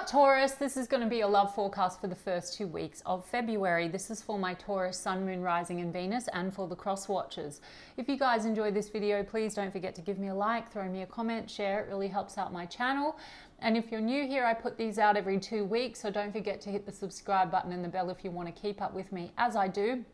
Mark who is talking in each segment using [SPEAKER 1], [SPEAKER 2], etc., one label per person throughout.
[SPEAKER 1] Taurus? This is going to be a love forecast for the first 2 weeks of February. This is for my Taurus Sun, Moon, Rising and Venus, and for the cross watchers. If you guys enjoyed this video, please don't forget to give me a like, throw me a comment, share. It really helps out my channel. And if you're new here, I put these out every 2 weeks, so don't forget to hit the subscribe button and the bell if you want to keep up with me as I do.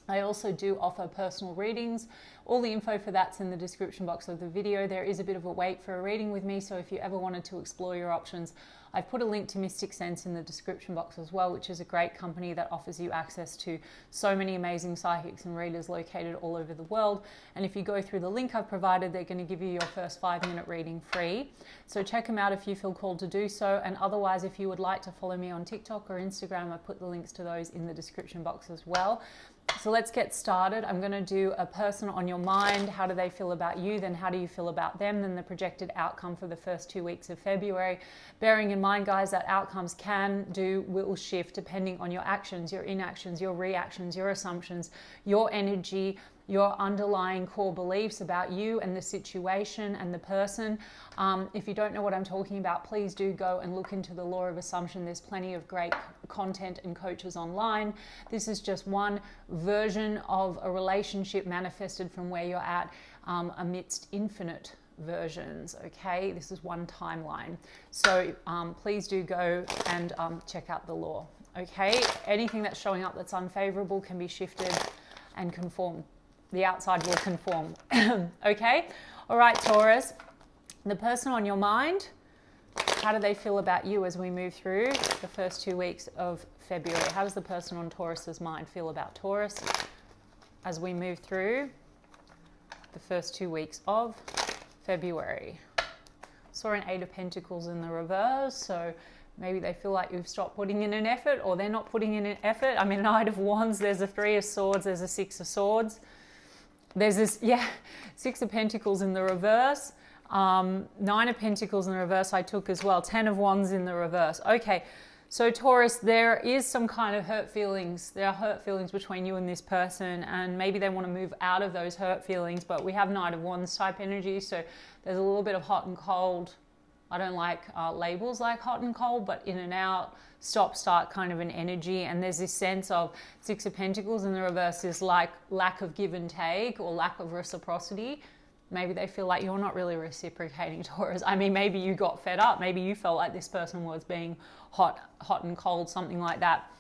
[SPEAKER 1] I also do offer personal readings. All the info for that's in the description box of the video. There is a bit of a wait for a reading with me, so if you ever wanted to explore your options, I've put a link to Mystic Sense in the description box as well, which is a great company that offers you access to so many amazing psychics and readers located all over the world. And if you go through the link I've provided, they're going to give you your first 5-minute reading free. So check them out if you feel called to do so. And otherwise, if you would like to follow me on TikTok or Instagram, I put the links to those in the description box as well. So let's get started. I'm going to do a person on your mind. How do they feel about you? Then how do you feel about them? Then the projected outcome for the first 2 weeks of February. Bearing in mind, guys, that outcomes will shift depending on your actions, your inactions, your reactions, your assumptions, your energy, your underlying core beliefs about you and the situation and the person. If you don't know what I'm talking about, please do go and look into the law of assumption. There's plenty of great content and coaches online. This is just one version of a relationship manifested from where you're at amidst infinite versions. Okay, this is one timeline. So please do go and check out the law. Okay, anything that's showing up that's unfavorable can be shifted and conformed. The outside will conform. Okay? All right, Taurus. The person on your mind, how do they feel about you as we move through the first 2 weeks of February? How does the person on Taurus's mind feel about Taurus as we move through the first 2 weeks of February? Saw an 8 of Pentacles in the reverse, so maybe they feel like you've stopped putting in an effort, or they're not putting in an effort. I mean, Knight of Wands, there's a 3 of Swords, there's a 6 of Swords. There's this, 6 of Pentacles in the reverse. 9 of Pentacles in the reverse I took as well. 10 of Wands in the reverse. Okay, so Taurus, there is some kind of hurt feelings. There are hurt feelings between you and this person, and maybe they want to move out of those hurt feelings, but we have Knight of Wands type energy, so there's a little bit of hot and cold. I don't like labels like hot and cold, but in and out, stop, start kind of an energy. And there's this sense of 6 of Pentacles in the reverse is like lack of give and take or lack of reciprocity. Maybe they feel like you're not really reciprocating, Taurus. I mean, maybe you got fed up. Maybe you felt like this person was being hot and cold, something like that.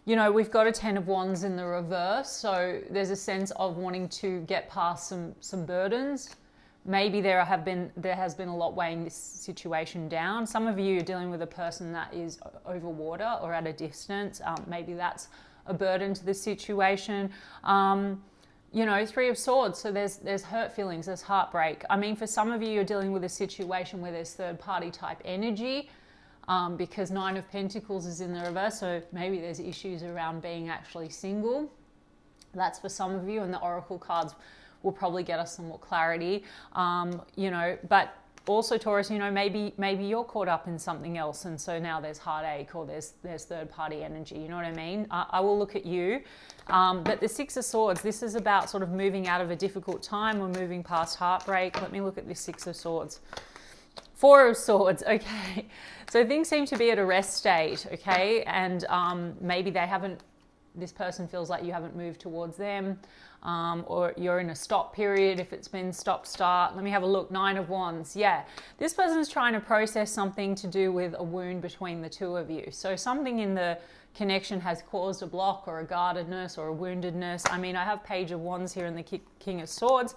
[SPEAKER 1] You know, we've got a 10 of Wands in the reverse. So there's a sense of wanting to get past some burdens. Maybe there has been a lot weighing this situation down. Some of you are dealing with a person that is over water or at a distance. Maybe that's a burden to the situation. You know, 3 of Swords. So there's hurt feelings, there's heartbreak. I mean, for some of you, you're dealing with a situation where there's third party type energy because 9 of Pentacles is in the reverse. So maybe there's issues around being actually single. That's for some of you, and the Oracle cards will probably get us some more clarity, you know, but also Taurus, you know, maybe you're caught up in something else, and so now there's heartache or there's third party energy, you know what I mean? I will look at you, but the 6 of Swords, this is about sort of moving out of a difficult time or moving past heartbreak. Let me look at this 6 of Swords. 4 of Swords, okay, so things seem to be at a rest state, okay, and maybe this person feels like you haven't moved towards them, or you're in a stop period if it's been stop-start. Let me have a look. 9 of Wands. Yeah, this person's trying to process something to do with a wound between the two of you. So something in the connection has caused a block or a guardedness or a woundedness. I mean, I have Page of Wands here and the King of Swords.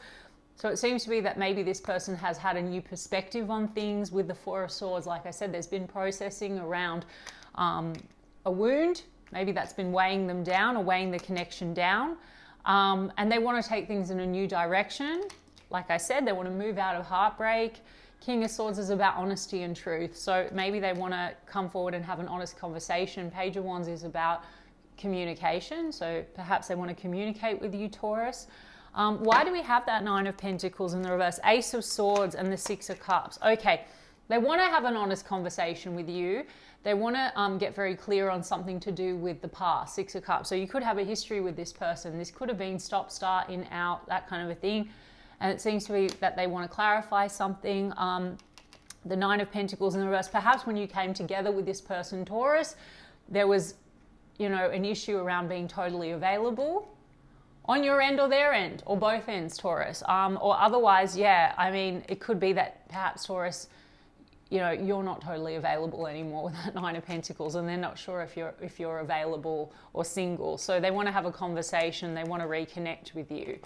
[SPEAKER 1] So it seems to be that maybe this person has had a new perspective on things. With the 4 of Swords, like I said, there's been processing around a wound. Maybe that's been weighing them down or weighing the connection down. And they want to take things in a new direction. Like I said, they want to move out of heartbreak. King of Swords is about honesty and truth. So maybe they want to come forward and have an honest conversation. Page of Wands is about communication. So perhaps they want to communicate with you, Taurus. Why do we have that 9 of Pentacles in the reverse? Ace of Swords and the 6 of Cups. Okay, they want to have an honest conversation with you. They want to get very clear on something to do with the past, 6 of Cups. So you could have a history with this person. This could have been stop, start, in, out, that kind of a thing. And it seems to be that they want to clarify something. the Nine of Pentacles in the reverse. Perhaps when you came together with this person, Taurus, there was, you know, an issue around being totally available on your end or their end, or both ends, Taurus. Or otherwise, yeah, I mean, it could be that perhaps Taurus, you know, you're not totally available anymore with that Nine of Pentacles, and they're not sure if you're available or single. So they want to have a conversation. They want to reconnect with you.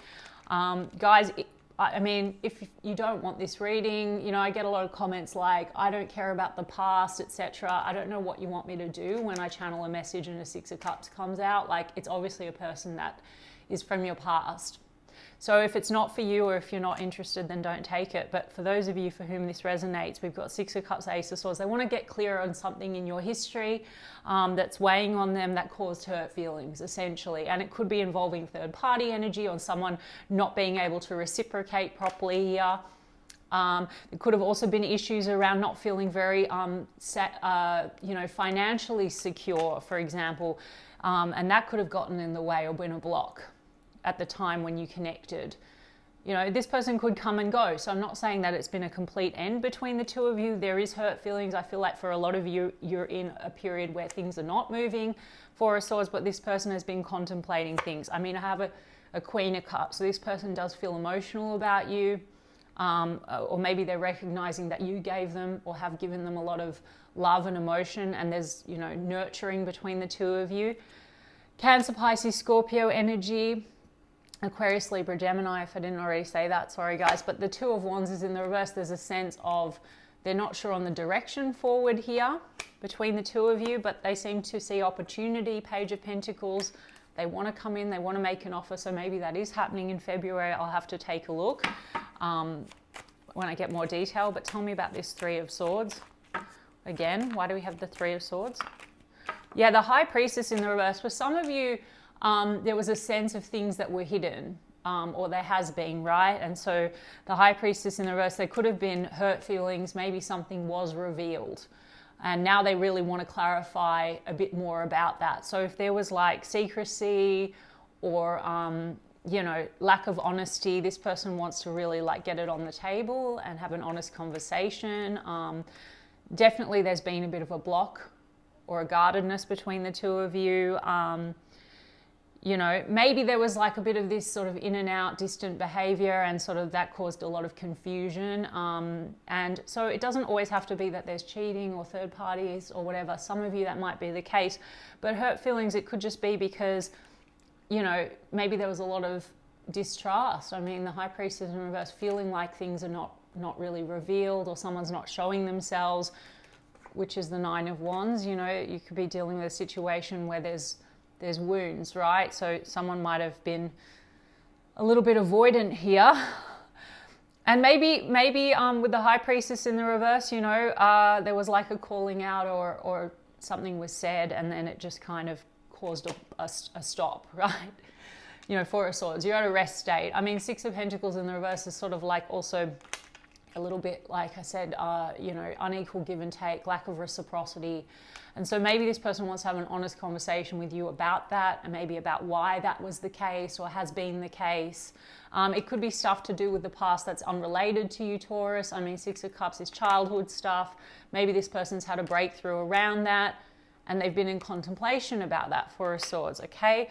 [SPEAKER 1] Guys, I mean, if you don't want this reading, you know, I get a lot of comments like, I don't care about the past, etc. I don't know what you want me to do when I channel a message and a Six of Cups comes out. Like, it's obviously a person that is from your past. So if it's not for you, or if you're not interested, then don't take it. But for those of you for whom this resonates, we've got Six of Cups, Ace of Swords. They want to get clear on something in your history that's weighing on them, that caused hurt feelings, essentially. And it could be involving third-party energy, or someone not being able to reciprocate properly here. It could have also been issues around not feeling very, you know, financially secure, for example. And that could have gotten in the way or been a block at the time when you connected. You know, this person could come and go. So I'm not saying that it's been a complete end between the two of you. There is hurt feelings. I feel like for a lot of you, you're in a period where things are not moving, Four of Swords, but this person has been contemplating things. I mean, I have a Queen of Cups. So this person does feel emotional about you. Or maybe they're recognizing that you gave them or have given them a lot of love and emotion, and there's, you know, nurturing between the two of you. Cancer, Pisces, Scorpio energy, Aquarius, Libra, Gemini, if I didn't already say that, sorry guys. But the Two of Wands is in the reverse. There's a sense of they're not sure on the direction forward here between the two of you, but they seem to see opportunity. Page of Pentacles, they want to come in, they want to make an offer. So maybe that is happening in February. I'll have to take a look when I get more detail. But tell me about this Three of Swords. Again, why do we have the Three of Swords? Yeah, the High Priestess in the reverse. For some of you, there was a sense of things that were hidden, or there has been, right? And so the High Priestess in the reverse, there could have been hurt feelings. Maybe something was revealed. And now they really want to clarify a bit more about that. So if there was like secrecy or, you know, lack of honesty, this person wants to really like get it on the table and have an honest conversation. Definitely there's been a bit of a block or a guardedness between the two of you. You know, maybe there was like a bit of this sort of in and out distant behavior, and sort of that caused a lot of confusion. And so it doesn't always have to be that there's cheating or third parties or whatever. Some of you that might be the case, but hurt feelings, it could just be because, you know, maybe there was a lot of distrust. I mean, the High Priestess in reverse, feeling like things are not really revealed, or someone's not showing themselves, which is the Nine of Wands. You know, you could be dealing with a situation where there's wounds, right? So someone might have been a little bit avoidant here. And maybe with the High Priestess in the reverse, you know, there was like a calling out, or something was said, and then it just kind of caused a stop, right? You know, Four of Swords, you're at a rest state. I mean, Six of Pentacles in the reverse is sort of like also a little bit, like I said, you know, unequal give and take, lack of reciprocity. And so maybe this person wants to have an honest conversation with you about that, and maybe about why that was the case or has been the case. It could be stuff to do with the past that's unrelated to you, Taurus. I mean, Six of Cups is childhood stuff. Maybe this person's had a breakthrough around that, and they've been in contemplation about that. Four of Swords, okay?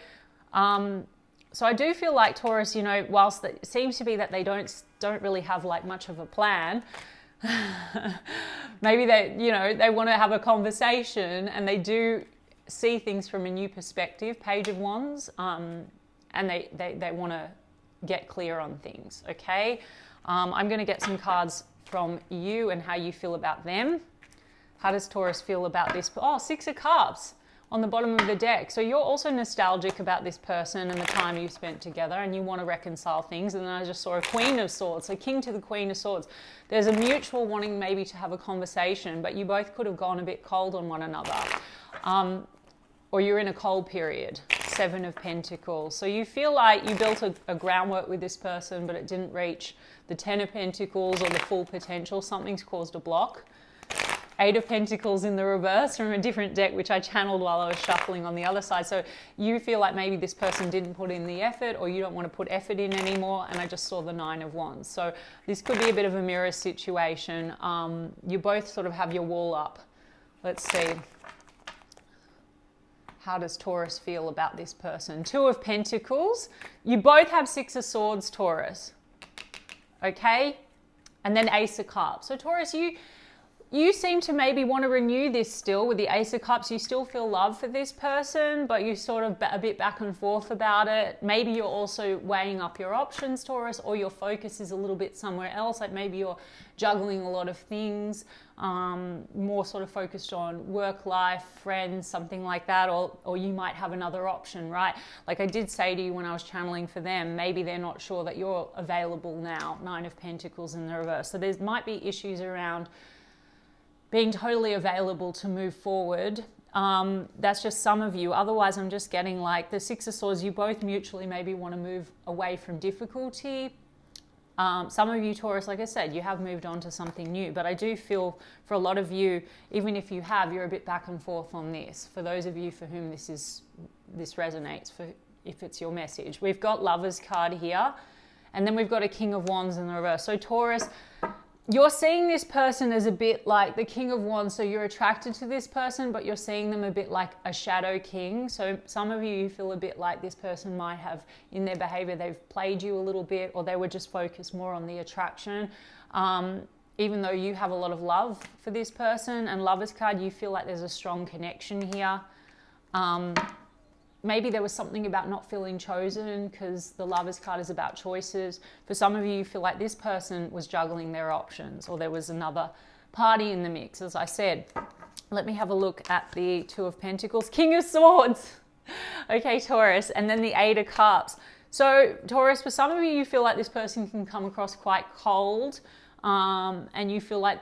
[SPEAKER 1] So I do feel like Taurus, you know, whilst it seems to be that they don't really have like much of a plan, maybe they, you know, they want to have a conversation, and they do see things from a new perspective, Page of Wands, and they want to get clear on things, okay? I'm going to get some cards from you and how you feel about them. How does Taurus feel about this? Oh, Six of Cups on the bottom of the deck. So you're also nostalgic about this person and the time you've spent together, and you want to reconcile things. And then I just saw a Queen of Swords, so King to the Queen of Swords. There's a mutual wanting maybe to have a conversation, but you both could have gone a bit cold on one another. Or you're in a cold period. Seven of Pentacles. So you feel like you built a groundwork with this person, but it didn't reach the Ten of Pentacles or the full potential. Something's caused a block. Eight of Pentacles in the reverse from a different deck, which I channeled while I was shuffling on the other side. So you feel like maybe this person didn't put in the effort, or you don't want to put effort in anymore. And I just saw the Nine of Wands. So this could be a bit of a mirror situation. You both sort of have your wall up. Let's see. How does Taurus feel about this person? Two of Pentacles. You both have Six of Swords, Taurus. Okay? And then Ace of Cups. So Taurus, you seem to maybe want to renew this still with the Ace of Cups. You still feel love for this person, but you sort of a bit back and forth about it. Maybe you're also weighing up your options, Taurus, or your focus is a little bit somewhere else. Like maybe you're juggling a lot of things, more sort of focused on work life, friends, something like that, or you might have another option, right? Like I did say to you when I was channeling for them, maybe they're not sure that you're available now. Nine of Pentacles in the reverse. So there might be issues around being totally available to move forward. That's just some of you. Otherwise, I'm just getting like the Six of Swords, you both mutually maybe want to move away from difficulty. Some of you, Taurus, like I said, you have moved on to something new. But I do feel for a lot of you, even if you have, you're a bit back and forth on this. For those of you for whom this resonates, if it's your message. We've got Lovers card here. And then we've got a King of Wands in the reverse. So Taurus, you're seeing this person as a bit like the King of Wands. So you're attracted to this person, but you're seeing them a bit like a shadow king. So some of you feel a bit like this person might have, in their behavior, they've played you a little bit, or they were just focused more on the attraction. Even though you have a lot of love for this person, and Lovers card, you feel like there's a strong connection here. Maybe there was something about not feeling chosen, because the Lovers card is about choices. For some of you, you feel like this person was juggling their options, or there was another party in the mix. As I said, let me have a look at the Two of Pentacles, King of Swords. Okay, Taurus, and then the Eight of Cups. So Taurus, for some of you, you feel like this person can come across quite cold, and you feel like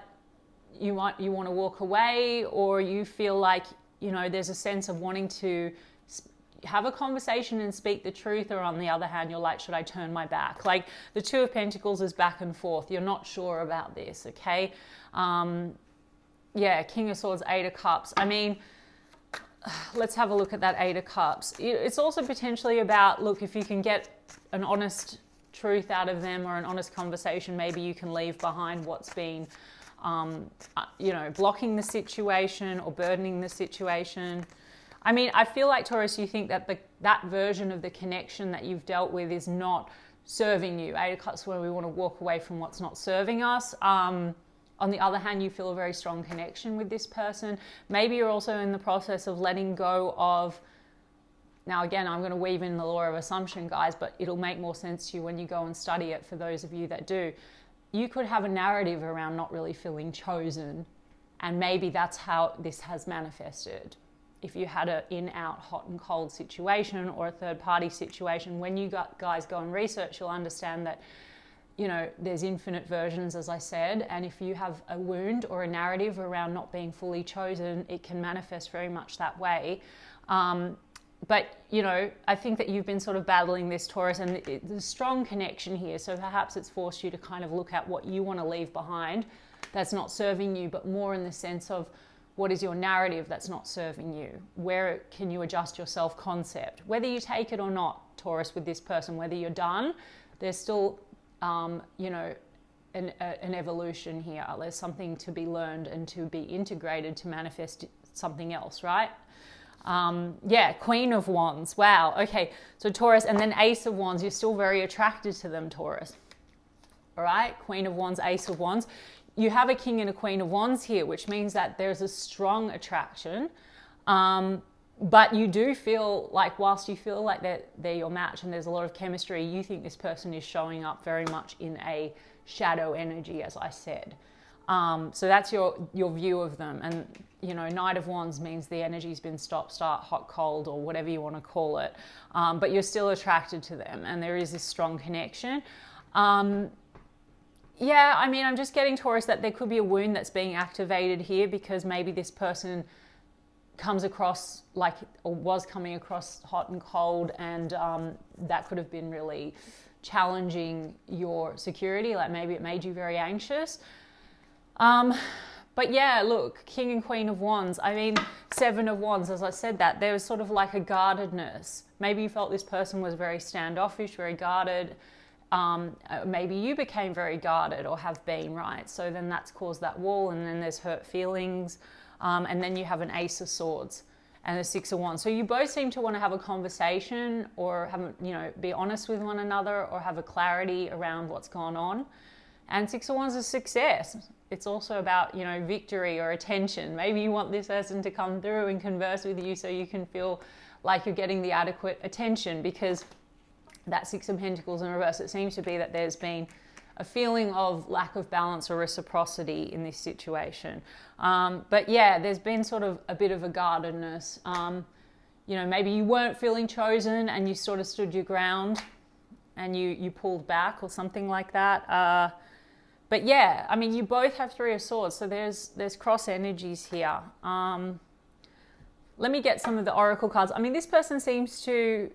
[SPEAKER 1] you want to walk away, or you feel like, you know, there's a sense of wanting to have a conversation and speak the truth, or on the other hand, you're like, should I turn my back? Like the Two of Pentacles is back and forth. You're not sure about this, okay? Yeah, King of Swords, Eight of Cups. I mean, let's have a look at that Eight of Cups. It's also potentially about, look, if you can get an honest truth out of them, or an honest conversation, maybe you can leave behind what's been, you know, blocking the situation or burdening the situation. I mean, I feel like, Taurus, you think that that version of the connection that you've dealt with is not serving you. Eight of Cups, where we want to walk away from what's not serving us. On the other hand, you feel a very strong connection with this person. Maybe you're also in the process of letting go of, now again, I'm going to weave in the law of assumption, guys, but it'll make more sense to you when you go and study it, for those of you that do. You could have a narrative around not really feeling chosen, and maybe that's how this has manifested. If you had an in-out, hot and cold situation, or a third-party situation, when you guys go and research, you'll understand that, you know, there's infinite versions, as I said, and if you have a wound or a narrative around not being fully chosen, it can manifest very much that way. But, you know, I think that you've been sort of battling this, Taurus, and there's a strong connection here, so perhaps it's forced you to kind of look at what you want to leave behind that's not serving you, but more in the sense of, what is your narrative that's not serving you? Where can you adjust your self-concept? Whether you take it or not, Taurus, with this person, whether you're done, there's still, you know, an evolution here. There's something to be learned and to be integrated to manifest something else, right? Yeah, Queen of Wands. Wow. Okay, so Taurus, and then Ace of Wands. You're still very attracted to them, Taurus. All right, Queen of Wands, Ace of Wands. You have a King and a Queen of Wands here, which means that there's a strong attraction. But you do feel like, whilst you feel like they're your match and there's a lot of chemistry, you think this person is showing up very much in a shadow energy, as I said. So that's your view of them. And, you know, Knight of Wands means the energy's been stop, start, hot, cold, or whatever you want to call it. But you're still attracted to them, and there is this strong connection. Yeah, I mean, I'm just getting, Taurus, that there could be a wound that's being activated here, because maybe this person comes across like, or was coming across hot and cold, and that could have been really challenging your security. Like maybe it made you very anxious. But yeah, look, King and Queen of Wands. I mean, Seven of Wands, as I said that, there was sort of like a guardedness. Maybe you felt this person was very standoffish, very guarded. Maybe you became very guarded or have been, right? So then that's caused that wall, and then there's hurt feelings. And then you have an Ace of Swords and a Six of Wands. So you both seem to want to have a conversation or have, you know, be honest with one another or have a clarity around what's gone on. And Six of Wands is success. It's also about, you know, victory or attention. Maybe you want this person to come through and converse with you so you can feel like you're getting the adequate attention, because that Six of Pentacles in reverse, it seems to be that there's been a feeling of lack of balance or reciprocity in this situation. But yeah, there's been sort of a bit of a guardedness. You know, maybe you weren't feeling chosen and you sort of stood your ground and you pulled back or something like that. But yeah, I mean, you both have Three of Swords, so there's cross energies here. Let me get some of the oracle cards. I mean, this person seems to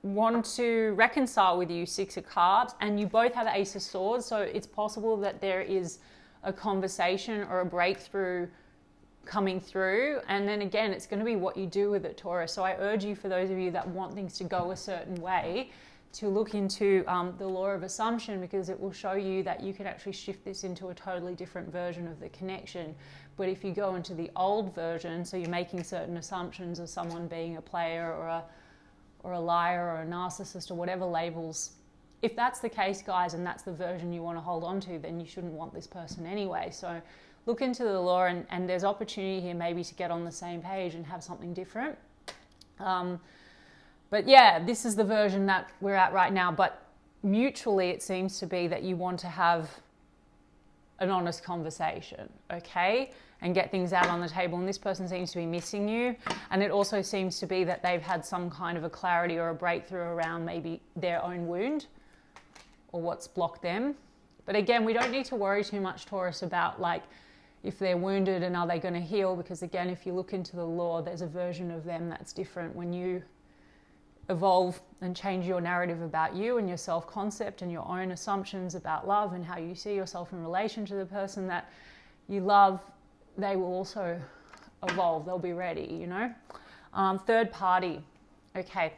[SPEAKER 1] want to reconcile with you, Six of Cups, and you both have Ace of Swords, so it's possible that there is a conversation or a breakthrough coming through. And then again, it's going to be what you do with it, Taurus. So I urge you, for those of you that want things to go a certain way, to look into the law of assumption, because it will show you that you can actually shift this into a totally different version of the connection. But if you go into the old version, so you're making certain assumptions of someone being a player or a liar or a narcissist or whatever labels, if that's the case, guys, and that's the version you want to hold on to, then you shouldn't want this person anyway. So look into the law, and there's opportunity here maybe to get on the same page and have something different. But yeah, this is the version that we're at right now. But mutually, it seems to be that you want to have an honest conversation, okay? And get things out on the table. And this person seems to be missing you. And it also seems to be that they've had some kind of a clarity or a breakthrough around maybe their own wound or what's blocked them. But again, we don't need to worry too much, Taurus, about like if they're wounded and are they going to heal? Because again, if you look into the law, there's a version of them that's different. When you evolve and change your narrative about you and your self-concept and your own assumptions about love and how you see yourself in relation to the person that you love, they will also evolve. They'll be ready, you know. Third party. Okay.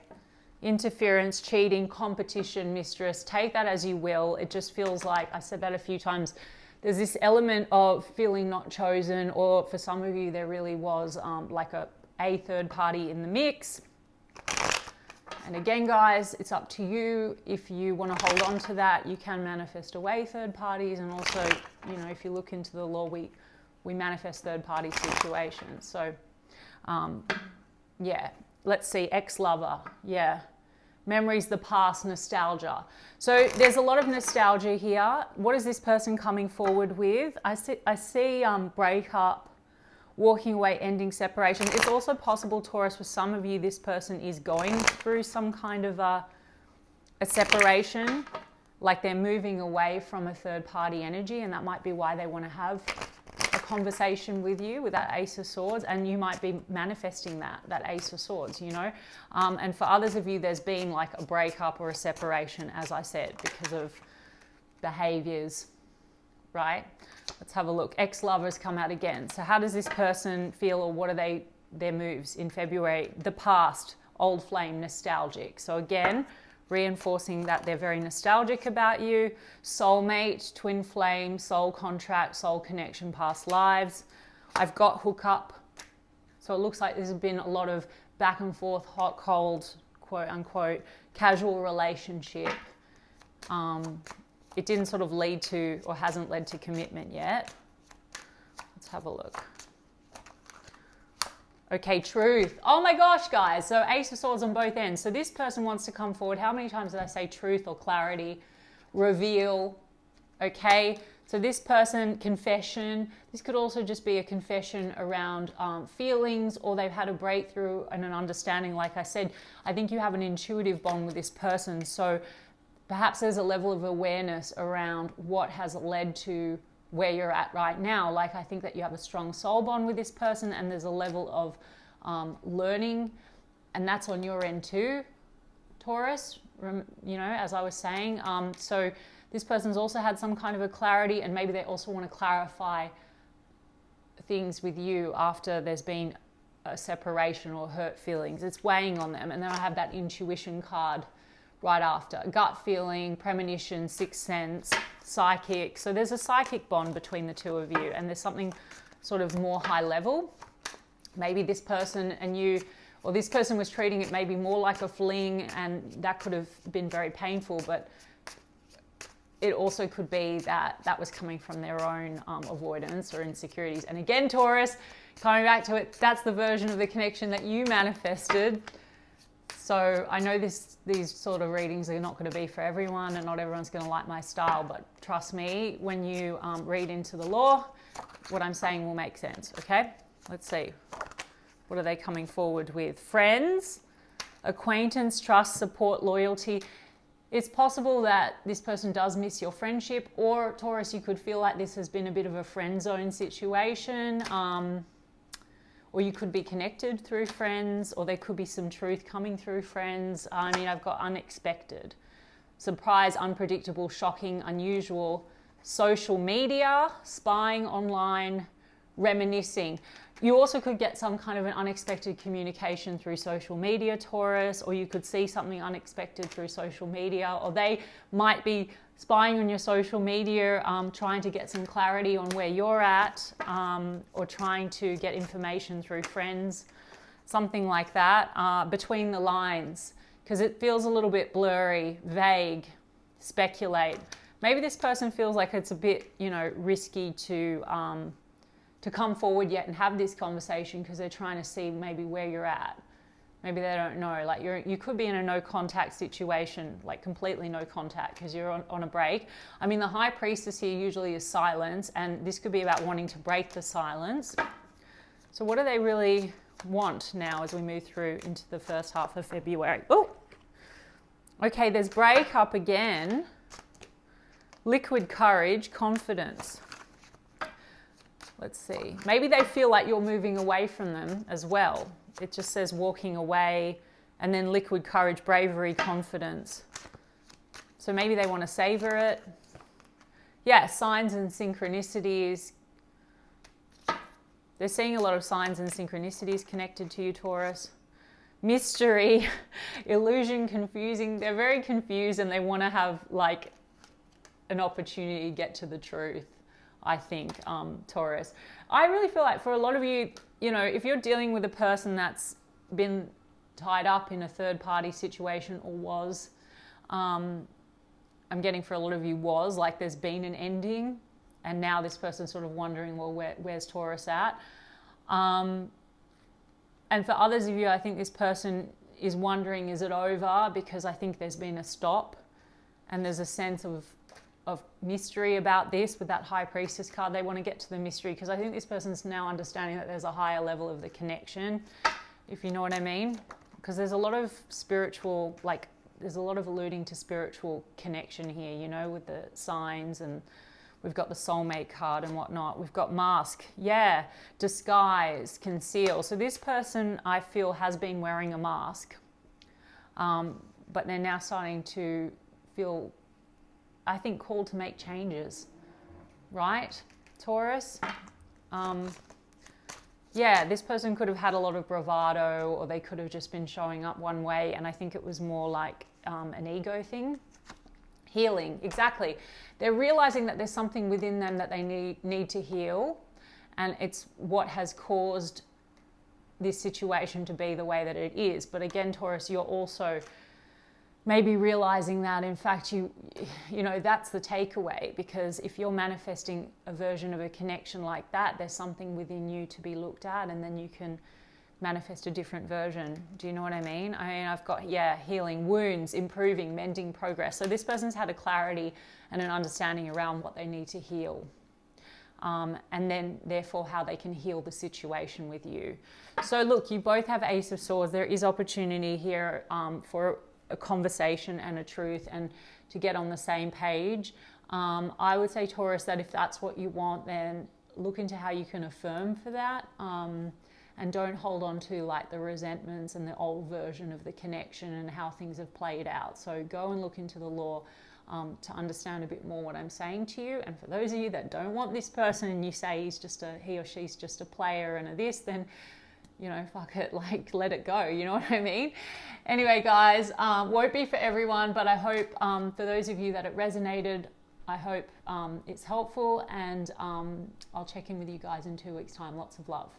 [SPEAKER 1] Interference, cheating, competition, mistress. Take that as you will. It just feels like, I said that a few times, there's this element of feeling not chosen, or for some of you, there really was like a third party in the mix. And again, guys, it's up to you. If you want to hold on to that, you can manifest away third parties. And also, you know, if you look into the law, we manifest third party situations. So, yeah, let's see, ex-lover. Yeah, memories, the past, nostalgia. So there's a lot of nostalgia here. What is this person coming forward with? I see breakup, walking away, ending, separation. It's also possible, Taurus, for some of you, this person is going through some kind of a separation, like they're moving away from a third party energy, and that might be why they want to have a conversation with you with that Ace of Swords, and you might be manifesting that Ace of Swords, you know. And for others of you, there's been like a breakup or a separation, as I said, because of behaviors, right? Let's have a look. Ex-lovers come out again. So how does this person feel, or what are their moves in February? The past, old flame, nostalgic. So again, reinforcing that they're very nostalgic about you. Soulmate, twin flame, soul contract, soul connection, past lives. I've got hookup. So it looks like there's been a lot of back and forth, hot, cold, quote unquote, casual relationship. It didn't sort of lead to, or hasn't led to, commitment yet. Let's have a look. Okay, truth. Oh my gosh, guys. So Ace of Swords on both ends. So this person wants to come forward. How many times did I say truth or clarity? Reveal. Okay. So this person, confession. This could also just be a confession around feelings, or they've had a breakthrough and an understanding. Like I said, I think you have an intuitive bond with this person. So perhaps there's a level of awareness around what has led to where you're at right now. Like, I think that you have a strong soul bond with this person, and there's a level of learning, and that's on your end too, Taurus, you know, as I was saying. So this person's also had some kind of a clarity, and maybe they also want to clarify things with you after there's been a separation or hurt feelings. It's weighing on them. And then I have that intuition card right after. Gut feeling, premonition, sixth sense, psychic. So there's a psychic bond between the two of you, and there's something sort of more high level. Maybe this person and you, or this person was treating it maybe more like a fling, and that could have been very painful, but it also could be that that was coming from their own avoidance or insecurities. And again, Taurus, coming back to it, that's the version of the connection that you manifested. So I know these sort of readings are not going to be for everyone, and not everyone's going to like my style, but trust me, when you read into the law, what I'm saying will make sense, okay? Let's see. What are they coming forward with? Friends, acquaintance, trust, support, loyalty. It's possible that this person does miss your friendship, or Taurus, you could feel like this has been a bit of a friend zone situation, or you could be connected through friends, or there could be some truth coming through friends. I mean, I've got unexpected, surprise, unpredictable, shocking, unusual, social media, spying online, reminiscing. You also could get some kind of an unexpected communication through social media, Taurus, or you could see something unexpected through social media, or they might be spying on your social media, trying to get some clarity on where you're at, or trying to get information through friends, something like that, between the lines, because it feels a little bit blurry, vague, speculate. Maybe this person feels like it's a bit, you know, risky to come forward yet and have this conversation, because they're trying to see maybe where you're at. Maybe they don't know, like you could be in a no contact situation, like completely no contact, because you're on a break. I mean, the High Priestess here usually is silence, and this could be about wanting to break the silence. So what do they really want now as we move through into the first half of February? Oh, okay, there's breakup again. Liquid courage, confidence. Let's see. Maybe they feel like you're moving away from them as well. It just says walking away, and then liquid courage, bravery, confidence. So maybe they want to savor it. Yeah, signs and synchronicities. They're seeing a lot of signs and synchronicities connected to you, Taurus. Mystery, illusion, confusing. They're very confused, and they want to have like an opportunity to get to the truth, I think, Taurus. I really feel like for a lot of you, you know, if you're dealing with a person that's been tied up in a third-party situation, or was, I'm getting for a lot of you was, like there's been an ending, and now this person's sort of wondering, well, where's Taurus at? And for others of you, I think this person is wondering, is it over? Because I think there's been a stop, and there's a sense of mystery about this with that High Priestess card. They want to get to the mystery, because I think this person's now understanding that there's a higher level of the connection, if you know what I mean. Because there's a lot of spiritual, like there's a lot of alluding to spiritual connection here, you know, with the signs, and we've got the soulmate card and whatnot. We've got mask, yeah, disguise, conceal. So this person, I feel, has been wearing a mask, but they're now starting to feel, I think, called to make changes, right, Taurus? Yeah, this person could have had a lot of bravado, or they could have just been showing up one way, and I think it was more like an ego thing. Healing, exactly. They're realizing that there's something within them that they need to heal, and it's what has caused this situation to be the way that it is. But again, Taurus, you're also maybe realizing that, in fact, you know, that's the takeaway, because if you're manifesting a version of a connection like that, there's something within you to be looked at, and then you can manifest a different version. Do you know what I mean? I mean, I've got, yeah, healing, wounds, improving, mending, progress. So this person's had a clarity and an understanding around what they need to heal. And then therefore how they can heal the situation with you. So look, you both have Ace of Swords. There is opportunity here for a conversation and a truth, and to get on the same page. I would say, Taurus, that if that's what you want, then look into how you can affirm for that, and don't hold on to like the resentments and the old version of the connection and how things have played out. So go and look into the law. to understand a bit more what I'm saying to you. And for those of you that don't want this person and you say he or she's just a player and a this, then, you know, fuck it, like, let it go. You know what I mean? Anyway, guys, won't be for everyone, but I hope for those of you that it resonated, I hope it's helpful, and I'll check in with you guys in 2 weeks' time. Lots of love.